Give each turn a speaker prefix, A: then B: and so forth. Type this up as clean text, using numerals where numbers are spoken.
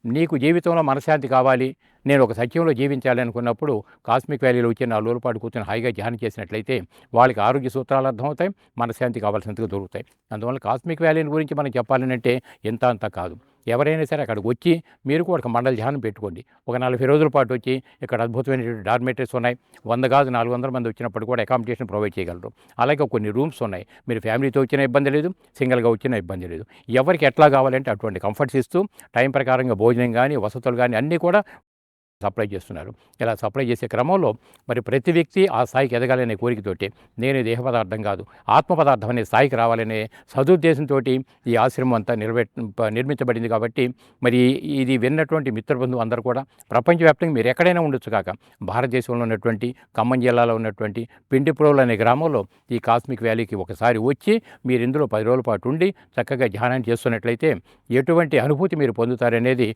A: నీకు జీవితంలో మనశ్శాంతి కావాలి, నేను ఒక సత్యంలో జీవించాలి అనుకున్నప్పుడు కాస్మిక్ వ్యాలీలో వచ్చి 4 రోజుల పాటు కూర్చొని హాయిగా ధ్యానం చేసినట్లయితే వాళ్ళకి ఆరోగ్య సూత్రాలు అర్థమవుతాయి, మనశ్శాంతి కావాల్సినంతగా దొరుకుతాయి. అందువల్ల కాస్మిక్ వ్యాలీని గురించి మనం చెప్పాలనంటే ఇంత అంత కాదు. ఎవరైనా సరే అక్కడికి వచ్చి మీరు కూడా ఒక మండల ధ్యానం పెట్టుకోండి. ఒక 40 రోజుల పాటు వచ్చి ఇక్కడ అద్భుతమైనటువంటి డార్మెటరీస్ ఉన్నాయి. 100 కాదు 400 మంది వచ్చినప్పుడు కూడా అకామిడేషన్ ప్రొవైడ్ చేయగలరు. అలాగే కొన్ని రూమ్స్ ఉన్నాయి. మీరు ఫ్యామిలీతో వచ్చినా ఇబ్బంది లేదు, సింగిల్‌గా వచ్చినా ఇబ్బంది లేదు. ఎవరికి ఎట్లా కావాలంటే అటువంటి కంఫర్ట్స్ ఇస్తూ టైం ప్రకారంగా భోజనం గానీ, వసతులు గానీ అన్నీ కూడా సప్లై చేస్తున్నారు. ఇలా సప్లై చేసే క్రమంలో మరి ప్రతి వ్యక్తి ఆ స్థాయికి ఎదగాలనే కోరికతోటి నేను దేహ పదార్థం కాదు, ఆత్మ పదార్థం అనే స్థాయికి రావాలనే సదుద్దేశంతోటి ఈ ఆశ్రమం అంతా నిర్మించబడింది. కాబట్టి మరి ఇది విన్నటువంటి మిత్రబంధువు అందరూ కూడా ప్రపంచవ్యాప్తంగా మీరు ఎక్కడైనా ఉండొచ్చు కాక భారతదేశంలో ఉన్నటువంటి ఖమ్మం జిల్లాలో ఉన్నటువంటి పిండిప్రోలు అనే గ్రామంలో ఈ కాస్మిక్ వ్యాలీకి ఒకసారి వచ్చి మీరు ఇందులో 10 రోజుల పాటు ఉండి చక్కగా ధ్యానం చేస్తున్నట్లయితే ఎటువంటి అనుభూతి మీరు పొందుతారనేది